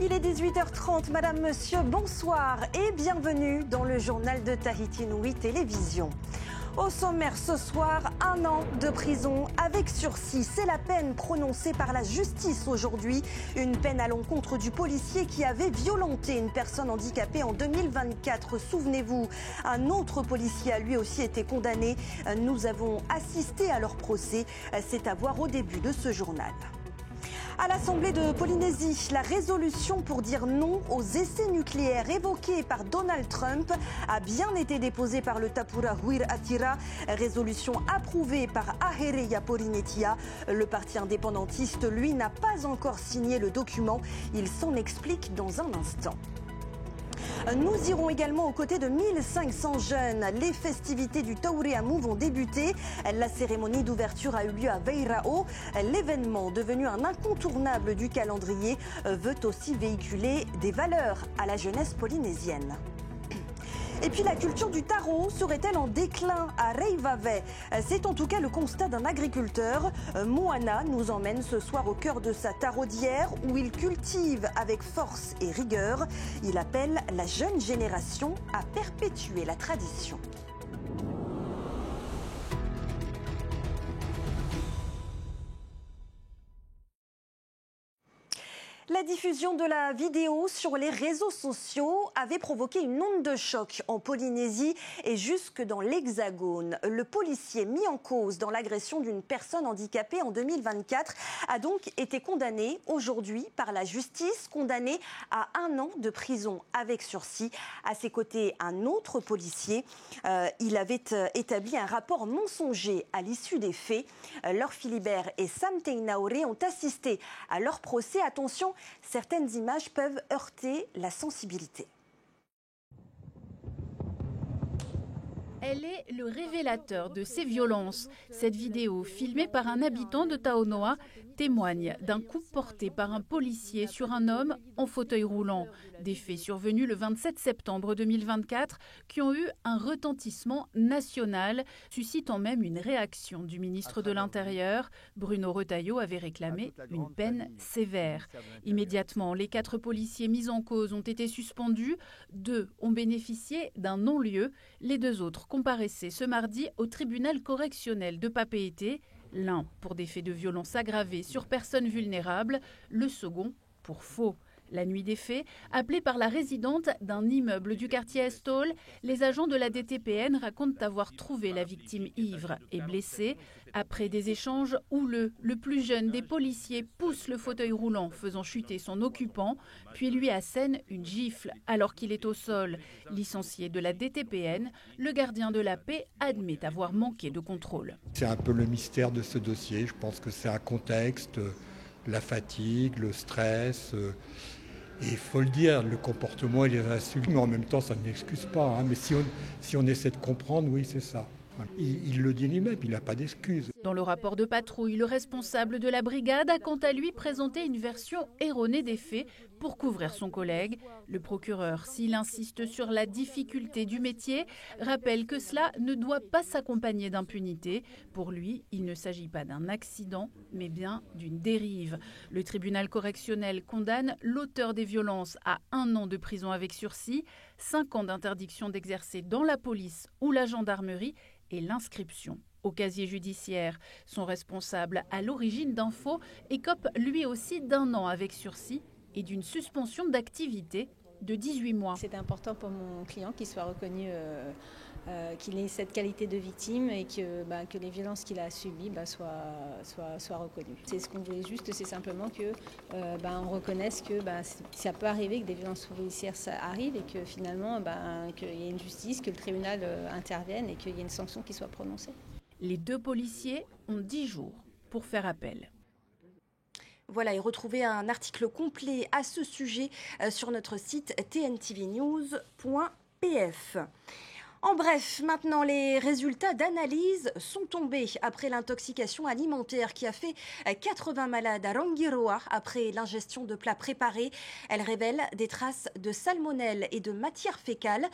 Il est 18h30, Madame, Monsieur, bonsoir et bienvenue dans le journal de Tahiti Nui Télévision. Au sommaire ce soir, 1 an de prison avec sursis. C'est la peine prononcée par la justice aujourd'hui. Une peine à l'encontre du policier qui avait violenté une personne handicapée en 2024. Souvenez-vous, un autre policier a lui aussi été condamné. Nous avons assisté à leur procès. C'est à voir au début de ce journal. À l'Assemblée de Polynésie, la résolution pour dire non aux essais nucléaires évoqués par Donald Trump a bien été déposée par le Tapura Huir Atira, résolution approuvée par Ahereia Porinetia. Le parti indépendantiste, lui, n'a pas encore signé le document. Il s'en explique dans un instant. Nous irons également aux côtés de 1500 jeunes. Les festivités du Taureamu vont débuter. La cérémonie d'ouverture a eu lieu à Veirao. L'événement, devenu un incontournable du calendrier, veut aussi véhiculer des valeurs à la jeunesse polynésienne. Et puis la culture du taro serait-elle en déclin à Reivave? C'est en tout cas le constat d'un agriculteur. Moana nous emmène ce soir au cœur de sa taraudière où il cultive avec force et rigueur. Il appelle la jeune génération à perpétuer la tradition. La diffusion de la vidéo sur les réseaux sociaux avait provoqué une onde de choc en Polynésie et jusque dans l'Hexagone. Le policier mis en cause dans l'agression d'une personne handicapée en 2024 a donc été condamné aujourd'hui par la justice, condamné à 1 an de prison avec sursis. À ses côtés, un autre policier. Il avait établi un rapport mensonger à l'issue des faits. Laure Philibert et Sam Teinaoré ont assisté à leur procès. Attention, certaines images peuvent heurter la sensibilité. Elle est le révélateur de ces violences. Cette vidéo, filmée par un habitant de Taonoa, témoigne d'un coup porté par un policier sur un homme en fauteuil roulant. Des faits survenus le 27 septembre 2024 qui ont eu un retentissement national, suscitant même une réaction du ministre de l'Intérieur. Bruno Retailleau avait réclamé une peine sévère. Immédiatement, les 4 policiers mis en cause ont été suspendus. 2 ont bénéficié d'un non-lieu. Les 2 autres comparaissaient ce mardi au tribunal correctionnel de Papeete. L'un pour des faits de violence aggravés sur personnes vulnérables, le second pour faux. La nuit des faits, appelée par la résidente d'un immeuble du quartier Estol, les agents de la DTPN racontent avoir trouvé la victime ivre et blessée. Après des échanges houleux, le plus jeune des policiers pousse le fauteuil roulant, faisant chuter son occupant, puis lui assène une gifle alors qu'il est au sol. Licencié de la DTPN, le gardien de la paix admet avoir manqué de contrôle. C'est un peu le mystère de ce dossier. Je pense que c'est un contexte, la fatigue, le stress. Et il faut le dire, le comportement, il est insultant, mais en même temps, ça ne l'excuse pas. Mais si on essaie de comprendre, oui, c'est ça. Il le dit lui-même, il n'a pas d'excuse. Dans le rapport de patrouille, le responsable de la brigade a quant à lui présenté une version erronée des faits pour couvrir son collègue. Le procureur, s'il insiste sur la difficulté du métier, rappelle que cela ne doit pas s'accompagner d'impunité. Pour lui, il ne s'agit pas d'un accident, mais bien d'une dérive. Le tribunal correctionnel condamne l'auteur des violences à 1 an de prison avec sursis, 5 ans d'interdiction d'exercer dans la police ou la gendarmerie et l'inscription au casier judiciaire. Son responsable à l'origine d'un faux écope lui aussi d'1 an avec sursis et d'une suspension d'activité de 18 mois. C'est important pour mon client qu'il soit reconnu, qu'il ait cette qualité de victime et que les violences qu'il a subies soient reconnues. C'est ce qu'on voulait juste, c'est simplement que on reconnaisse que ça peut arriver que des violences policières arrivent et que finalement qu'il y ait une justice, que le tribunal intervienne et qu'il y ait une sanction qui soit prononcée. Les 2 policiers ont 10 jours pour faire appel. Voilà, et retrouvez un article complet à ce sujet sur notre site tntvnews.pf. En bref, maintenant les résultats d'analyse sont tombés après l'intoxication alimentaire qui a fait 80 malades à Rangiroa après l'ingestion de plats préparés. Elle révèle des traces de salmonelle et de matière fécale.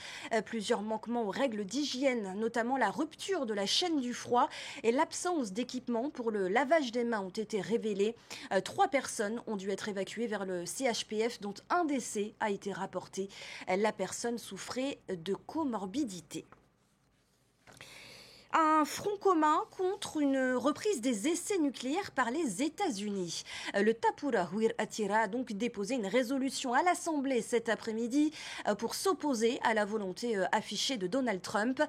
Plusieurs manquements aux règles d'hygiène, notamment la rupture de la chaîne du froid et l'absence d'équipement pour le lavage des mains ont été révélés. 3 personnes ont dû être évacuées vers le CHPF dont un décès a été rapporté. La personne souffrait de comorbidité. Un front commun contre une reprise des essais nucléaires par les États-Unis. Le Tapura Huir Atira a donc déposé une résolution à l'Assemblée cet après-midi pour s'opposer à la volonté affichée de Donald Trump.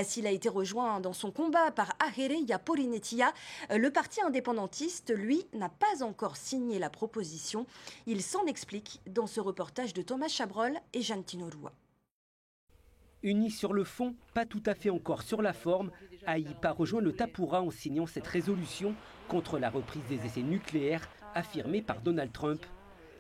S'il a été rejoint dans son combat par Ahere Yaporinetia, le parti indépendantiste, lui, n'a pas encore signé la proposition. Il s'en explique dans ce reportage de Thomas Chabrol et Jeanne Tinorua. Unis sur le fond, pas tout à fait encore sur la forme, Aïpa rejoint le Tapura en signant cette résolution contre la reprise des essais nucléaires affirmée par Donald Trump.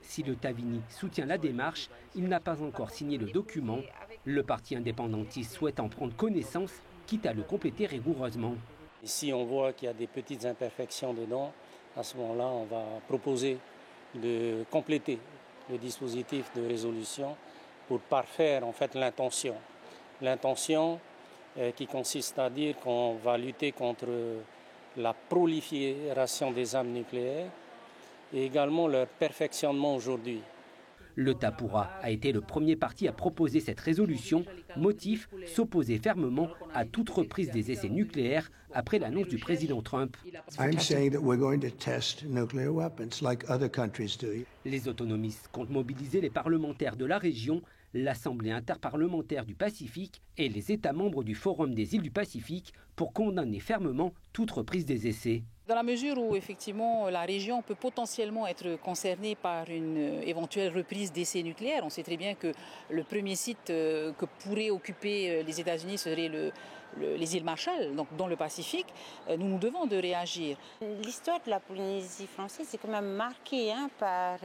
Si le Tavini soutient la démarche, il n'a pas encore signé le document. Le parti indépendantiste souhaite en prendre connaissance, quitte à le compléter rigoureusement. Si on voit qu'il y a des petites imperfections dedans, à ce moment-là, on va proposer de compléter le dispositif de résolution pour parfaire en fait l'intention. L'intention qui consiste à dire qu'on va lutter contre la prolifération des armes nucléaires et également leur perfectionnement aujourd'hui. Le Tapura a été le premier parti à proposer cette résolution, motif s'opposer fermement à toute reprise des essais nucléaires après l'annonce du président Trump. Les autonomistes comptent mobiliser les parlementaires de la région, l'Assemblée interparlementaire du Pacifique et les États membres du Forum des îles du Pacifique pour condamner fermement toute reprise des essais. Dans la mesure où effectivement la région peut potentiellement être concernée par une éventuelle reprise d'essais nucléaires, on sait très bien que le premier site que pourraient occuper les États-Unis serait les îles Marshall, donc dans le Pacifique. Nous devons de réagir. L'histoire de la Polynésie française est quand même marquée par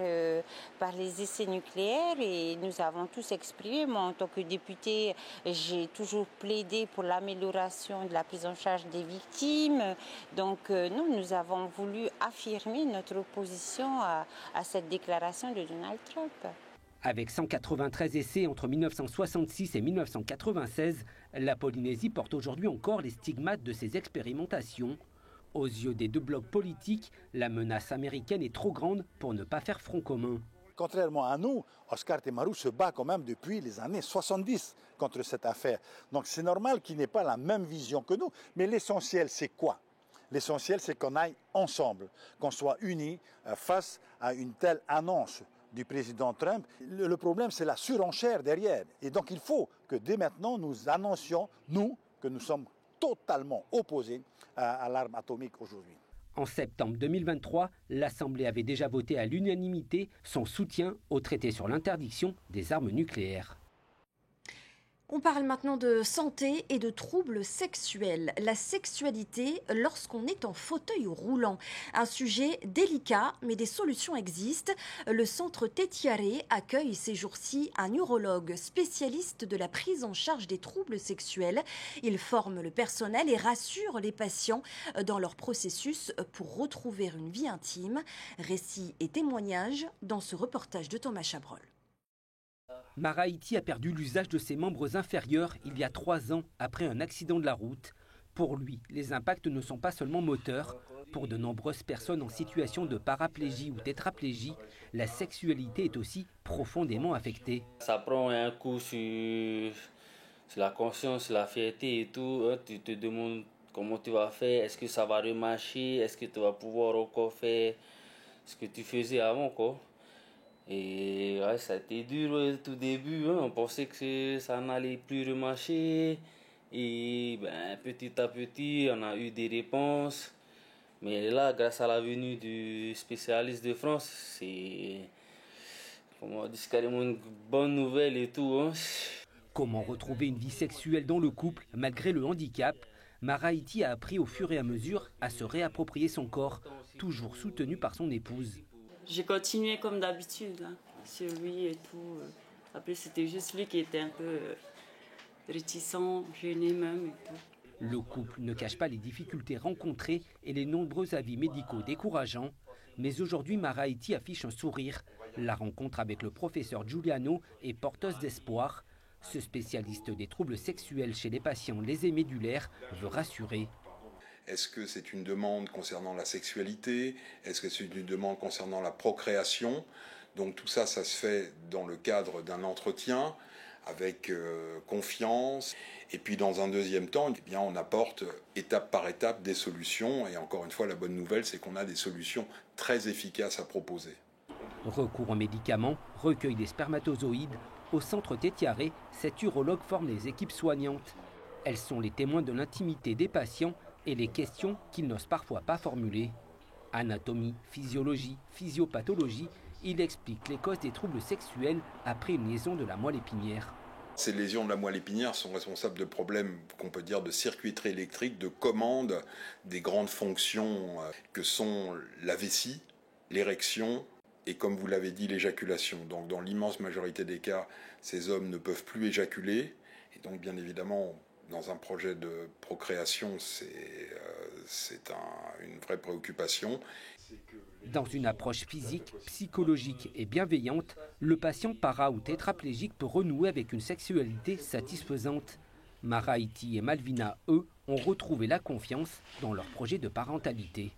les essais nucléaires et nous avons tous exprimé. Moi, en tant que députée, j'ai toujours plaidé pour l'amélioration de la prise en charge des victimes. Donc nous avons voulu affirmer notre opposition à cette déclaration de Donald Trump. Avec 193 essais entre 1966 et 1996, la Polynésie porte aujourd'hui encore les stigmates de ces expérimentations. Aux yeux des deux blocs politiques, la menace américaine est trop grande pour ne pas faire front commun. Contrairement à nous, Oscar Temaru se bat quand même depuis les années 70 contre cette affaire. Donc c'est normal qu'il n'ait pas la même vision que nous. Mais l'essentiel, c'est quoi ? L'essentiel, c'est qu'on aille ensemble, qu'on soit unis face à une telle annonce du président Trump. Le problème, c'est la surenchère derrière. Et donc, il faut que dès maintenant, nous annoncions, nous, que nous sommes totalement opposés à l'arme atomique aujourd'hui. En septembre 2023, l'Assemblée avait déjà voté à l'unanimité son soutien au traité sur l'interdiction des armes nucléaires. On parle maintenant de santé et de troubles sexuels. La sexualité lorsqu'on est en fauteuil roulant. Un sujet délicat, mais des solutions existent. Le centre Tetiare accueille ces jours-ci un urologue spécialiste de la prise en charge des troubles sexuels. Il forme le personnel et rassure les patients dans leur processus pour retrouver une vie intime. Récits et témoignages dans ce reportage de Thomas Chabrol. Maraïti a perdu l'usage de ses membres inférieurs il y a 3 ans après un accident de la route. Pour lui, les impacts ne sont pas seulement moteurs. Pour de nombreuses personnes en situation de paraplégie ou tétraplégie, la sexualité est aussi profondément affectée. Ça prend un coup sur la conscience, la fierté et tout. Tu te demandes comment tu vas faire, est-ce que ça va remarcher, est-ce que tu vas pouvoir encore faire ce que tu faisais avant, quoi. Et ouais, ça a été dur au tout début, hein. On pensait que ça n'allait plus remarcher. Et petit à petit, on a eu des réponses. Mais là, grâce à la venue du spécialiste de France, c'est carrément une bonne nouvelle et tout, hein. Comment retrouver une vie sexuelle dans le couple malgré le handicap? Maraïti a appris au fur et à mesure à se réapproprier son corps, toujours soutenu par son épouse. J'ai continué comme d'habitude, hein, sur lui et tout. Après, c'était juste lui qui était un peu réticents, gênés même et tout. Le couple ne cache pas les difficultés rencontrées et les nombreux avis médicaux décourageants. Mais aujourd'hui, Mara Haiti affiche un sourire. La rencontre avec le professeur Giuliano est porteuse d'espoir. Ce spécialiste des troubles sexuels chez les patients lésés médulaires veut rassurer. Est-ce que c'est une demande concernant la sexualité? Est-ce que c'est une demande concernant la procréation? Donc tout ça, ça se fait dans le cadre d'un entretien avec confiance. Et puis dans un deuxième temps, eh bien, on apporte étape par étape des solutions. Et encore une fois, la bonne nouvelle, c'est qu'on a des solutions très efficaces à proposer. Recours aux médicaments, recueil des spermatozoïdes. Au centre Tétiaré, cet urologue forme les équipes soignantes. Elles sont les témoins de l'intimité des patients et les questions qu'ils n'osent parfois pas formuler. Anatomie, physiologie, physiopathologie, il explique les causes des troubles sexuels après une lésion de la moelle épinière. Ces lésions de la moelle épinière sont responsables de problèmes qu'on peut dire de circuiterie électrique, de commande des grandes fonctions que sont la vessie, l'érection et, comme vous l'avez dit, l'éjaculation. Donc dans l'immense majorité des cas, ces hommes ne peuvent plus éjaculer. Et donc bien évidemment, dans un projet de procréation, c'est une vraie préoccupation. Dans une approche physique, psychologique et bienveillante, le patient para ou tétraplégique peut renouer avec une sexualité satisfaisante. Mara Haiti et Malvina, eux, ont retrouvé la confiance dans leur projet de parentalité.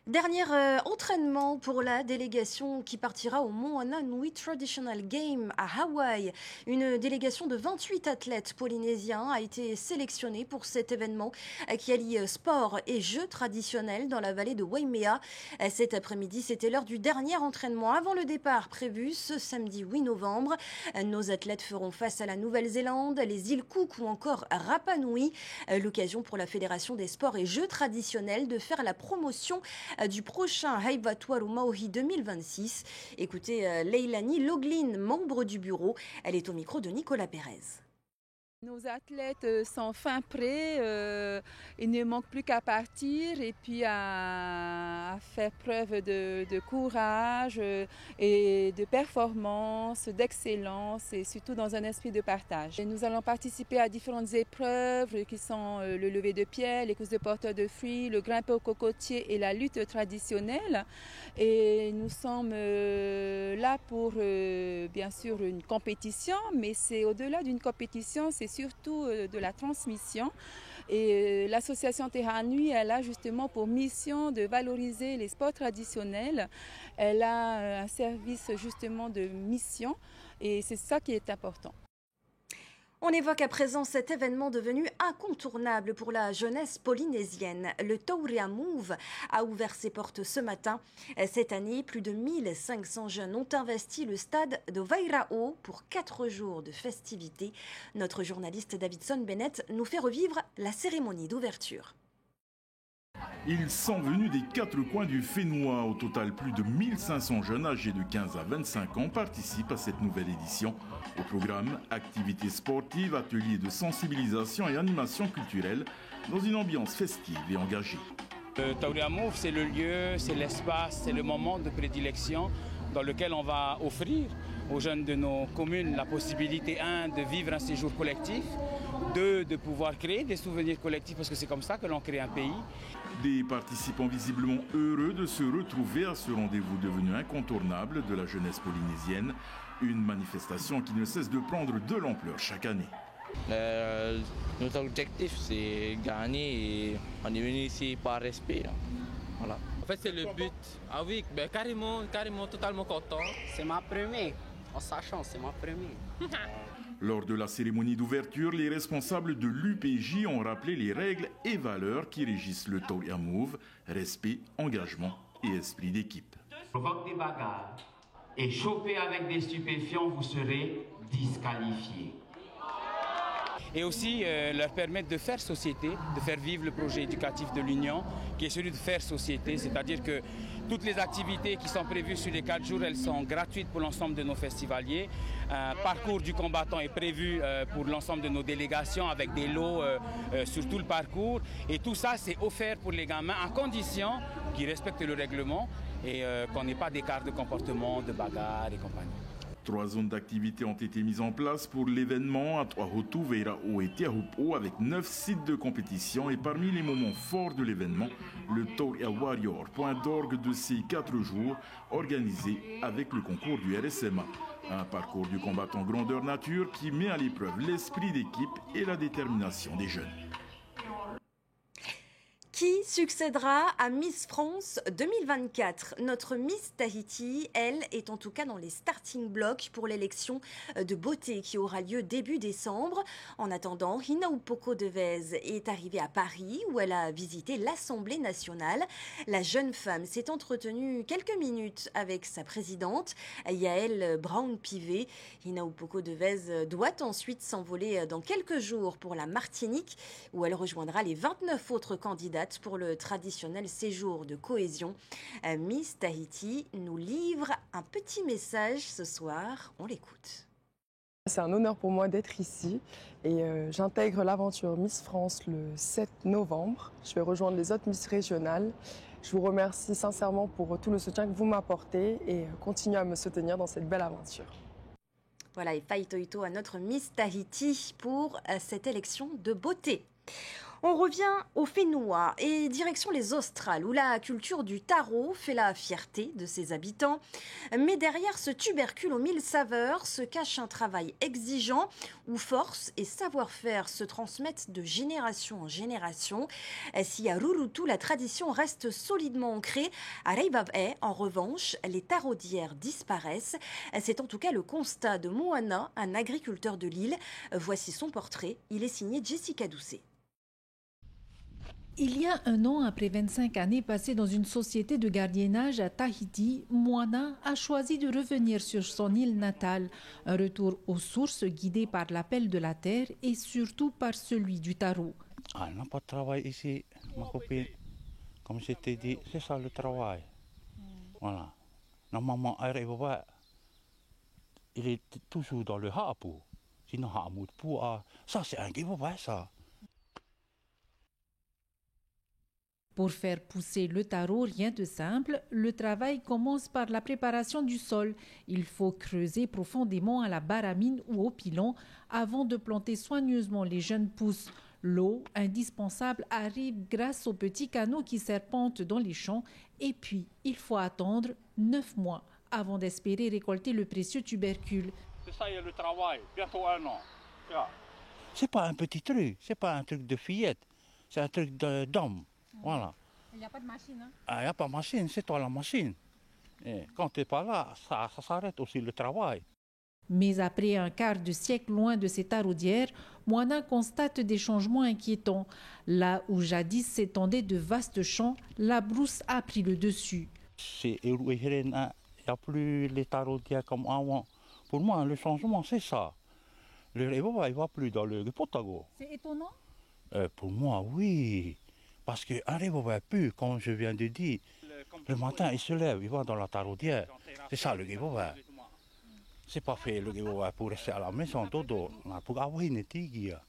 Dernier entraînement pour la délégation qui partira au Moana Nui Traditional Game à Hawaï. Une délégation de 28 athlètes polynésiens a été sélectionnée pour cet événement qui allie sport et jeux traditionnels dans la vallée de Waimea. Cet après-midi, c'était l'heure du dernier entraînement avant le départ prévu ce samedi 8 novembre. Nos athlètes feront face à la Nouvelle-Zélande, les îles Cook ou encore Rapa Nui. L'occasion pour la Fédération des sports et jeux traditionnels de faire la promotion du prochain Haibatuaru Maori 2026. Écoutez Leilani Loglin, membre du bureau. Elle est au micro de Nicolas Pérez. Nos athlètes sont fin prêts, il ne manque plus qu'à partir et puis à faire preuve de courage et de performance, d'excellence et surtout dans un esprit de partage. Et nous allons participer à différentes épreuves qui sont le lever de pierre, les courses de porteurs de fruits, le grimper au cocotier et la lutte traditionnelle. Et nous sommes là pour bien sûr une compétition, mais c'est au-delà d'une compétition, c'est surtout de la transmission. Et l'association Terra Nui, elle a justement pour mission de valoriser les sports traditionnels. Elle a un service justement de mission et c'est ça qui est important. On évoque à présent cet événement devenu incontournable pour la jeunesse polynésienne. Le Tauria Move a ouvert ses portes ce matin. Cette année, plus de 1500 jeunes ont investi le stade de Vairao pour 4 jours de festivités. Notre journaliste Davidson Bennett nous fait revivre la cérémonie d'ouverture. Ils sont venus des 4 coins du Fénois. Au total, plus de 1500 jeunes âgés de 15 à 25 ans participent à cette nouvelle édition. Au programme, activités sportives, ateliers de sensibilisation et animation culturelle dans une ambiance festive et engagée. Le Tauria Move, c'est le lieu, c'est l'espace, c'est le moment de prédilection dans lequel on va offrir aux jeunes de nos communes la possibilité, 1, de vivre un séjour collectif, 2, de pouvoir créer des souvenirs collectifs parce que c'est comme ça que l'on crée un pays. Des participants visiblement heureux de se retrouver à ce rendez-vous devenu incontournable de la jeunesse polynésienne. Une manifestation qui ne cesse de prendre de l'ampleur chaque année. Notre objectif, c'est gagner et on est venu ici par respect. Voilà. En fait, c'est le but. Ah oui, ben, carrément, totalement content. C'est ma première. En sachant, c'est ma première. Lors de la cérémonie d'ouverture, les responsables de l'UPJ ont rappelé les règles et valeurs qui régissent le Tauria Move, respect, engagement et esprit d'équipe. Provoque des bagarres et choper avec des stupéfiants, vous serez disqualifiés. Et aussi leur permettre de faire société, de faire vivre le projet éducatif de l'Union, qui est celui de faire société, c'est-à-dire que toutes les activités qui sont prévues sur les 4 jours, elles sont gratuites pour l'ensemble de nos festivaliers. Un parcours du combattant est prévu pour l'ensemble de nos délégations avec des lots sur tout le parcours. Et tout ça, c'est offert pour les gamins à condition qu'ils respectent le règlement et qu'on n'ait pas d'écart de comportement, de bagarre et compagnie. 3 zones d'activité ont été mises en place pour l'événement à Toahotu, Veirao et Tiahupo avec 9 sites de compétition et parmi les moments forts de l'événement, le Toria Warrior, point d'orgue de ces 4 jours organisé avec le concours du RSMA. Un parcours du combattant grandeur nature qui met à l'épreuve l'esprit d'équipe et la détermination des jeunes. Qui succédera à Miss France 2024 ? Notre Miss Tahiti, elle, est en tout cas dans les starting blocks pour l'élection de beauté qui aura lieu début décembre. En attendant, Hinaupoko Devez est arrivée à Paris où elle a visité l'Assemblée nationale. La jeune femme s'est entretenue quelques minutes avec sa présidente, Yael Braun-Pivet. Hinaupoko Devez doit ensuite s'envoler dans quelques jours pour la Martinique où elle rejoindra les 29 autres candidates pour le traditionnel séjour de cohésion. Miss Tahiti nous livre un petit message ce soir. On l'écoute. C'est un honneur pour moi d'être ici et j'intègre l'aventure Miss France le 7 novembre. Je vais rejoindre les autres Miss régionales. Je vous remercie sincèrement pour tout le soutien que vous m'apportez et continuez à me soutenir dans cette belle aventure. Voilà, et faitoito à notre Miss Tahiti pour cette élection de beauté. On revient au Fénois et direction les Australes où la culture du taro fait la fierté de ses habitants. Mais derrière ce tubercule aux 1000 saveurs se cache un travail exigeant où force et savoir-faire se transmettent de génération en génération. Si à Rurutu la tradition reste solidement ancrée, à Reivavae, en revanche, les taraudières disparaissent. C'est en tout cas le constat de Moana, un agriculteur de l'île. Voici son portrait, il est signé Jessica Doucet. Il y a un an, après 25 années passées dans une société de gardiennage à Tahiti, Moana a choisi de revenir sur son île natale. Un retour aux sources guidé par l'appel de la terre et surtout par celui du taro. On n'a pas de travail ici, ma copine. Comme je t'ai dit, c'est ça le travail. Voilà. Normalement, il est toujours dans le haapu. Sinon, ça c'est un giveaway, ça. Pour faire pousser le taro, rien de simple, le travail commence par la préparation du sol. Il faut creuser profondément à la baramine ou au pilon avant de planter soigneusement les jeunes pousses. L'eau, indispensable, arrive grâce aux petits canaux qui serpentent dans les champs. Et puis, il faut attendre 9 mois avant d'espérer récolter le précieux tubercule. C'est ça le travail, bientôt 1 an. C'est pas un petit truc, c'est pas un truc de fillette, c'est un truc d'homme. Voilà. Il n'y a pas de machine, hein? Il n'y a pas de machine, c'est toi la machine. Et quand tu n'es pas là, ça s'arrête aussi le travail. Mais après un quart de siècle loin de ces taraudières, Moana constate des changements inquiétants. Là où jadis s'étendaient de vastes champs, la brousse a pris le dessus. Il n'y a plus les taraudières comme avant. Pour moi, le changement, c'est ça. Le réveil ne va plus dans le potago. C'est étonnant? Pour moi, oui. Parce qu'un rêve ne va plus, comme je viens de dire. Le matin, il se lève, il va dans la taraudière. C'est ça le giveaway. C'est pas fait le giveaway pour rester à la maison, dodo. Pour avoir une tigre.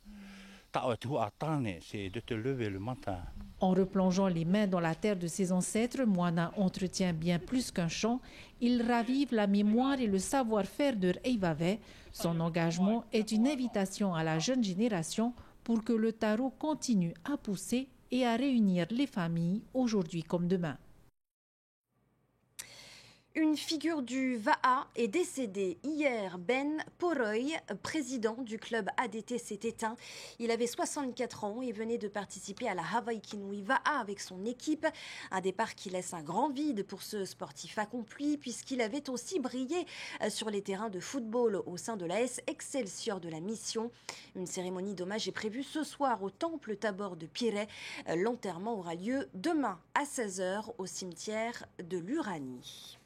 C'est de te lever le matin. En replongeant les mains dans la terre de ses ancêtres, Moana entretient bien plus qu'un chant. Il ravive la mémoire et le savoir-faire de Reivavae. Son engagement est une invitation à la jeune génération pour que le taro continue à pousser et à réunir les familles aujourd'hui comme demain. Une figure du Va'a est décédée hier. Ben Poroy, président du club ADT, s'est éteint. Il avait 64 ans et venait de participer à la Hawaii Kinui Va'a avec son équipe. Un départ qui laisse un grand vide pour ce sportif accompli puisqu'il avait aussi brillé sur les terrains de football au sein de l'AS Excelsior de la Mission. Une cérémonie d'hommage est prévue ce soir au temple Tabor de Pirée. L'enterrement aura lieu demain à 16h au cimetière de l'Uranie.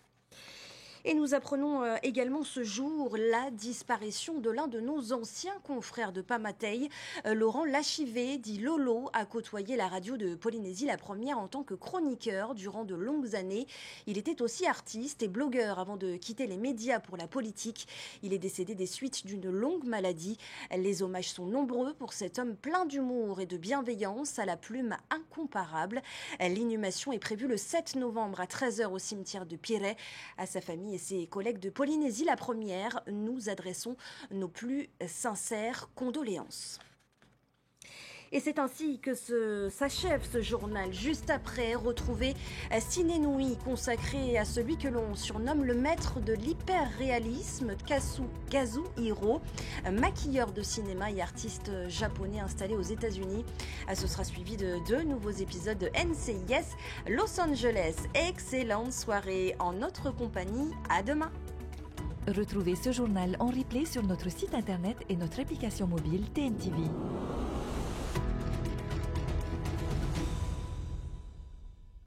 Et nous apprenons également ce jour la disparition de l'un de nos anciens confrères de Pamatei. Laurent Lachivé, dit Lolo, a côtoyé la radio de Polynésie, la première en tant que chroniqueur durant de longues années. Il était aussi artiste et blogueur avant de quitter les médias pour la politique. Il est décédé des suites d'une longue maladie. Les hommages sont nombreux pour cet homme plein d'humour et de bienveillance à la plume incomparable. L'inhumation est prévue le 7 novembre à 13h au cimetière de Pirée. À sa famille et ses collègues de Polynésie la Première, nous adressons nos plus sincères condoléances. Et c'est ainsi que s'achève ce journal. Juste après, retrouver Ciné Nui, consacré à celui que l'on surnomme le maître de l'hyper-réalisme, Kazuhiro, maquilleur de cinéma et artiste japonais installé aux États-Unis. Ce sera suivi de 2 nouveaux épisodes de NCIS Los Angeles. Excellente soirée en notre compagnie. À demain. Retrouvez ce journal en replay sur notre site internet et notre application mobile TNTV.